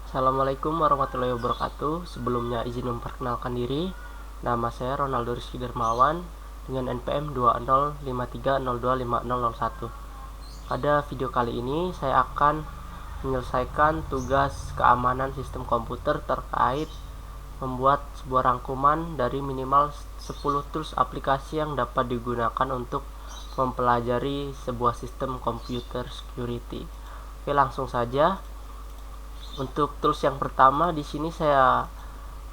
Assalamualaikum warahmatullahi wabarakatuh. Sebelumnya izin memperkenalkan diri. Nama saya Ronaldo Rizky Dermawan dengan NPM 2053025001. Pada video kali ini saya akan menyelesaikan tugas keamanan sistem komputer terkait membuat sebuah rangkuman dari minimal 10 tools aplikasi yang dapat digunakan untuk mempelajari sebuah sistem computer security. Oke, langsung saja. Untuk tools yang pertama di sini saya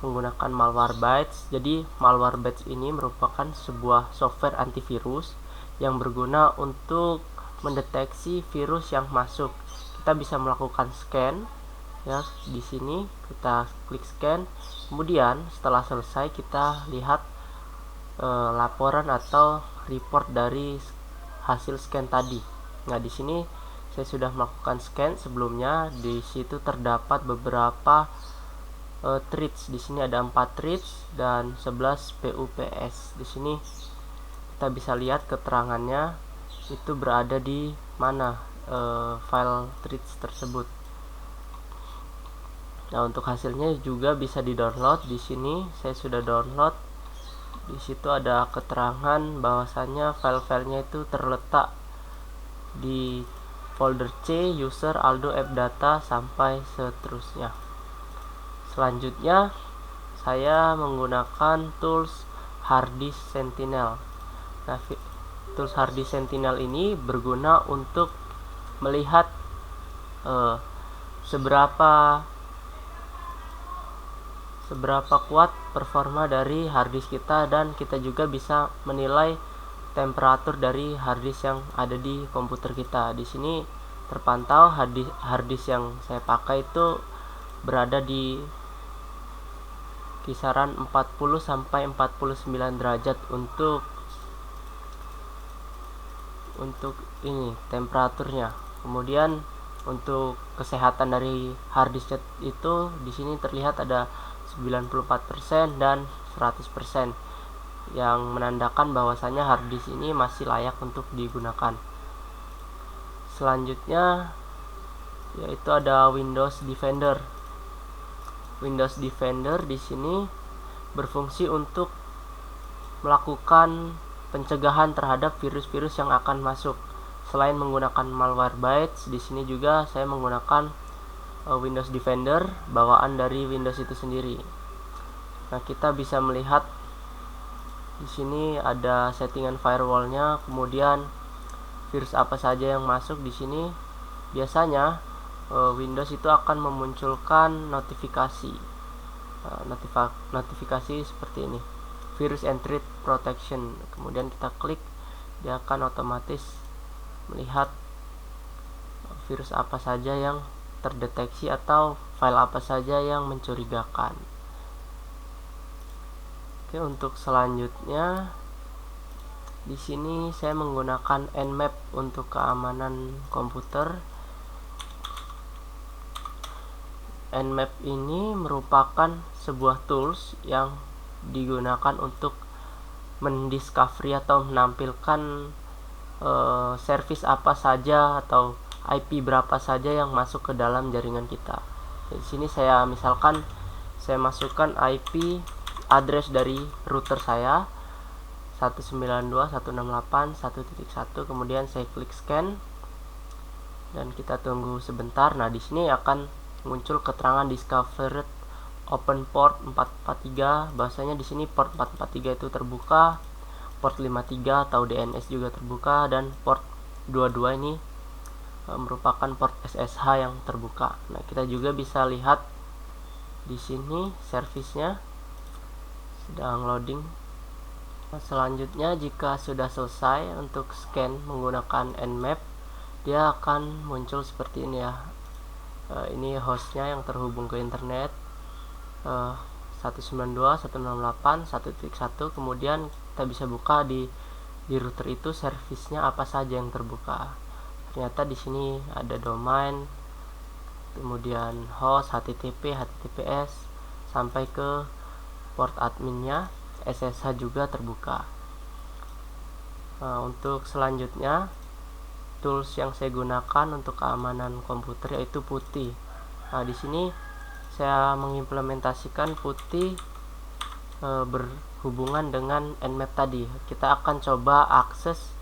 menggunakan Malwarebytes. Jadi Malwarebytes ini merupakan sebuah software antivirus yang berguna untuk mendeteksi virus yang masuk. Kita bisa melakukan scan ya, di sini kita klik scan. Kemudian setelah selesai kita lihat laporan atau report dari hasil scan tadi. Nah, di sini saya sudah melakukan scan sebelumnya. Di situ terdapat beberapa threads. Di sini ada 4 threads dan 11 PUPS. Di sini kita bisa lihat keterangannya itu berada di mana file threads tersebut. Nah, untuk hasilnya juga bisa di-download. Di sini saya sudah download. Di situ ada keterangan bahwasannya file-filenya itu terletak di folder C, user, Aldo, app data, sampai seterusnya. Selanjutnya saya menggunakan tools Harddisk Sentinel. Nah, tools Harddisk Sentinel ini berguna untuk melihat seberapa kuat performa dari harddisk kita, dan kita juga bisa menilai temperatur dari harddisk yang ada di komputer kita. Di sini terpantau harddisk yang saya pakai itu berada di kisaran 40 sampai 49 derajat untuk ini temperaturnya. Kemudian untuk kesehatan dari harddisk itu di sini terlihat ada 94% dan 100%, yang menandakan bahwasannya harddisk ini masih layak untuk digunakan. Selanjutnya yaitu ada Windows Defender. Windows Defender di sini berfungsi untuk melakukan pencegahan terhadap virus-virus yang akan masuk. Selain menggunakan Malwarebytes, di sini juga saya menggunakan Windows Defender bawaan dari Windows itu sendiri. Nah, kita bisa melihat di sini ada settingan firewallnya, kemudian virus apa saja yang masuk. Di sini biasanya Windows itu akan memunculkan notifikasi seperti ini, virus and threat protection. Kemudian kita klik, dia akan otomatis melihat virus apa saja yang terdeteksi atau file apa saja yang mencurigakan. Oke, untuk selanjutnya di sini saya menggunakan Nmap untuk keamanan komputer. Nmap ini merupakan sebuah tools yang digunakan untuk mendiscovery atau menampilkan service apa saja atau IP berapa saja yang masuk ke dalam jaringan kita. Di sini saya misalkan saya masukkan IP address dari router saya 192.168.1.1, kemudian saya klik scan dan kita tunggu sebentar. Nah, di sini akan muncul keterangan discovered open port 443. Bahasanya di sini port 443 itu terbuka, port 53 atau DNS juga terbuka, dan port 22 ini merupakan port SSH yang terbuka. Nah, kita juga bisa lihat di sini servisnya sedang loading. Nah, selanjutnya jika sudah selesai untuk scan menggunakan Nmap, dia akan muncul seperti ini ya. Ini hostnya yang terhubung ke internet 192.168.1.1. kemudian kita bisa buka di router itu servisnya apa saja yang terbuka. Ternyata di sini ada domain, kemudian host, HTTP, HTTPS, sampai ke port adminnya, SSH juga terbuka. Nah, untuk selanjutnya tools yang saya gunakan untuk keamanan komputer yaitu Putty. Nah, di sini saya mengimplementasikan putih berhubungan dengan Nmap tadi. Kita akan coba akses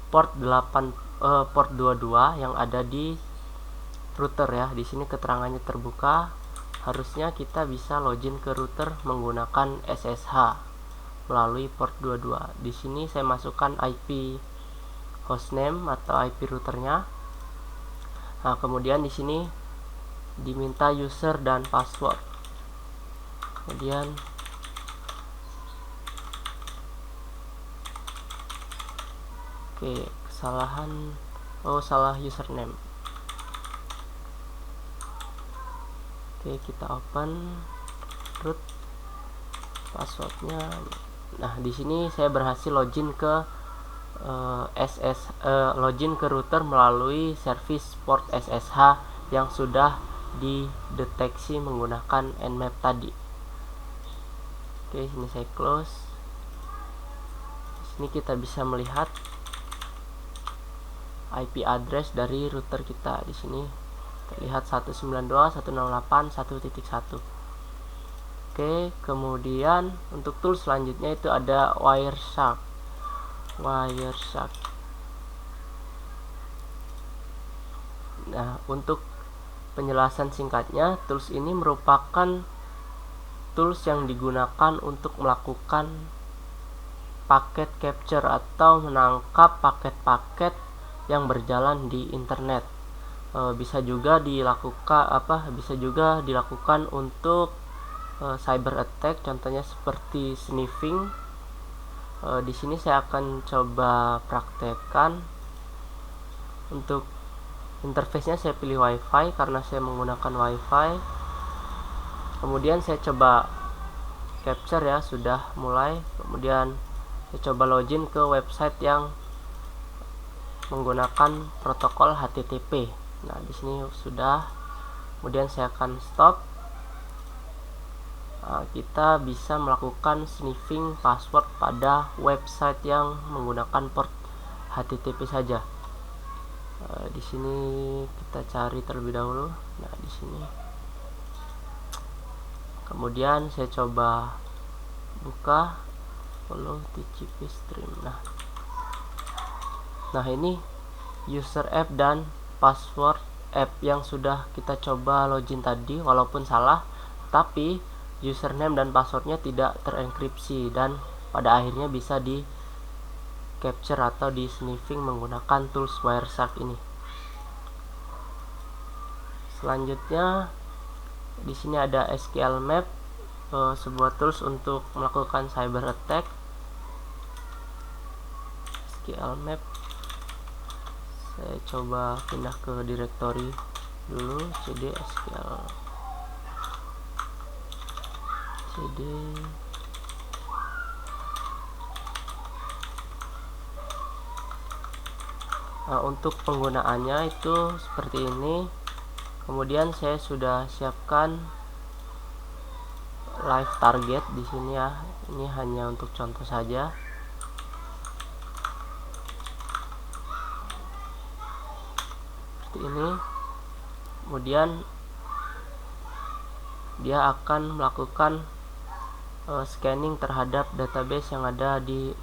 port 22 yang ada di router ya. Di sini keterangannya terbuka. Harusnya kita bisa login ke router menggunakan SSH melalui port 22. Di sini saya masukkan IP hostname atau IP routernya. Nah, kemudian di sini diminta user dan password. Kemudian kesalahan, salah username. Kita open root, passwordnya. Nah, di sini saya berhasil login ke login ke router melalui service port SSH yang sudah dideteksi menggunakan Nmap tadi. Sini saya close. Di sini kita bisa melihat IP address dari router kita. Di sini terlihat 192.168.1.1. Kemudian untuk tool selanjutnya itu ada Wireshark. Nah, untuk penjelasan singkatnya, tools ini merupakan tools yang digunakan untuk melakukan paket capture atau menangkap paket-paket yang berjalan di internet. Bisa juga dilakukan untuk cyber attack, contohnya seperti sniffing. Di sini saya akan coba praktekkan. Untuk interface-nya saya pilih WiFi karena saya menggunakan WiFi. Kemudian saya coba capture ya, sudah mulai. Kemudian saya coba login ke website yang menggunakan protokol HTTP. Nah, di sini sudah. Kemudian saya akan stop. Kita bisa melakukan sniffing password pada website yang menggunakan port HTTP saja. Di sini kita cari terlebih dahulu. Nah, di sini. Kemudian saya coba buka follow TCP stream. Nah, ini user app dan password app yang sudah kita coba login tadi. Walaupun salah, tapi username dan passwordnya tidak terenkripsi dan pada akhirnya bisa di capture atau di sniffing menggunakan tools Wireshark ini. Selanjutnya di sini ada SQLmap, sebuah tools untuk melakukan cyber attack. SQLmap, saya coba pindah ke directory dulu, cd SQL cd. Untuk penggunaannya itu seperti ini. Kemudian saya sudah siapkan live target di sini ya. Ini hanya untuk contoh saja. Seperti ini. Kemudian dia akan melakukan scanning terhadap database yang ada di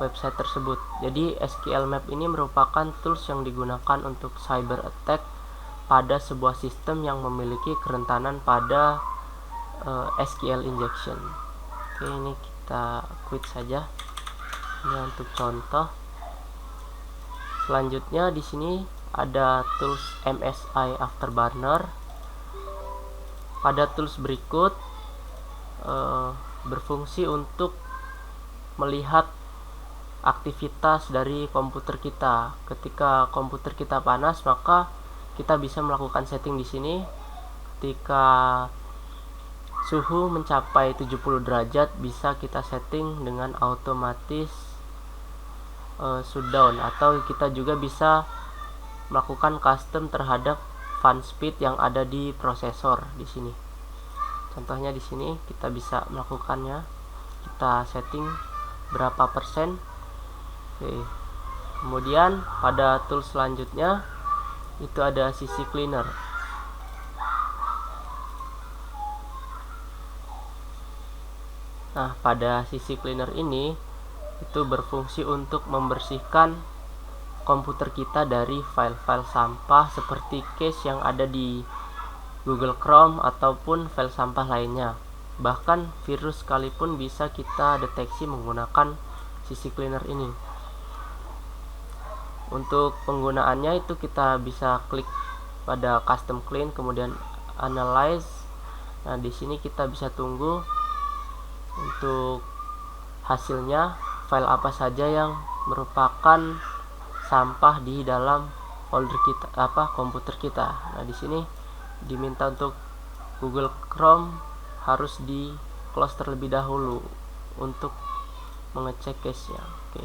website tersebut. Jadi SQLmap ini merupakan tools yang digunakan untuk cyber attack pada sebuah sistem yang memiliki kerentanan pada SQL injection. Ini kita quit saja. Ini untuk contoh. Selanjutnya di sini ada tools MSI Afterburner. Pada tools berikut berfungsi untuk melihat aktivitas dari komputer kita. Ketika komputer kita panas, maka kita bisa melakukan setting di sini. Ketika suhu mencapai 70 derajat, bisa kita setting dengan otomatis shutdown, atau kita juga bisa melakukan custom terhadap fan speed yang ada di prosesor di sini. Contohnya di sini kita bisa melakukannya. Kita setting berapa persen. Kemudian pada tool selanjutnya itu ada CC Cleaner. Nah, pada sisi cleaner ini itu berfungsi untuk membersihkan komputer kita dari file-file sampah seperti cache yang ada di Google Chrome ataupun file sampah lainnya. Bahkan virus sekalipun bisa kita deteksi menggunakan sisi cleaner ini. Untuk penggunaannya itu kita bisa klik pada custom clean, kemudian analyze. Nah, di sini kita bisa tunggu untuk hasilnya, file apa saja yang merupakan sampah di dalam folder kita, komputer kita. Nah, di sini diminta untuk Google Chrome harus di close terlebih dahulu untuk mengecek cache-nya. Oke.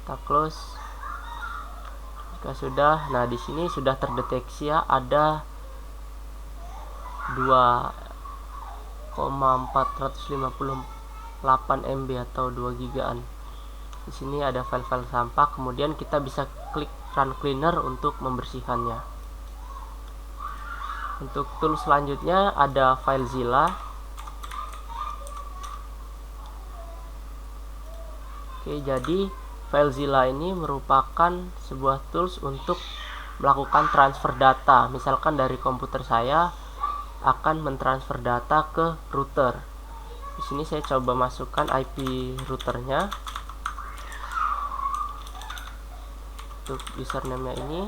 Kita close. Jika sudah, nah di sini sudah terdeteksi ya, ada 2,458 MB atau 2 gigaan. Di sini ada file-file sampah, kemudian kita bisa klik run cleaner untuk membersihkannya. Untuk tool selanjutnya ada FileZilla. Oke, jadi FileZilla ini merupakan sebuah tools untuk melakukan transfer data. Misalkan dari komputer saya akan mentransfer data ke router. Di sini saya coba masukkan IP routernya. Untuk username-nya ini.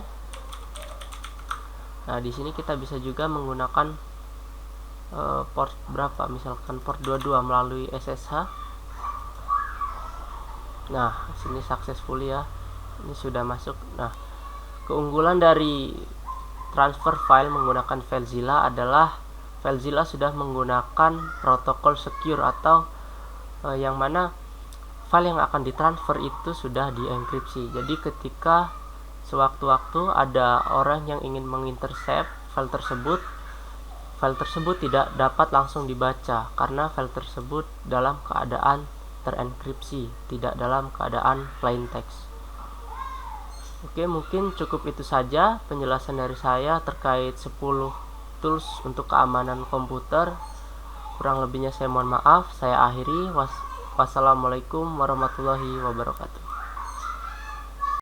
Nah, di sini kita bisa juga menggunakan port berapa, misalkan port 22 melalui SSH. Nah, sini successfully ya. Ini sudah masuk. Nah, keunggulan dari transfer file menggunakan FileZilla adalah FileZilla sudah menggunakan protokol secure atau yang mana file yang akan ditransfer itu sudah dienkripsi. Jadi ketika sewaktu-waktu ada orang yang ingin mengintercept file tersebut tidak dapat langsung dibaca karena file tersebut dalam keadaan terenkripsi, tidak dalam keadaan plain text. Oke, mungkin cukup itu saja penjelasan dari saya terkait 10 tools untuk keamanan komputer. Kurang lebihnya saya mohon maaf. Saya akhiri. Wassalamualaikum warahmatullahi wabarakatuh.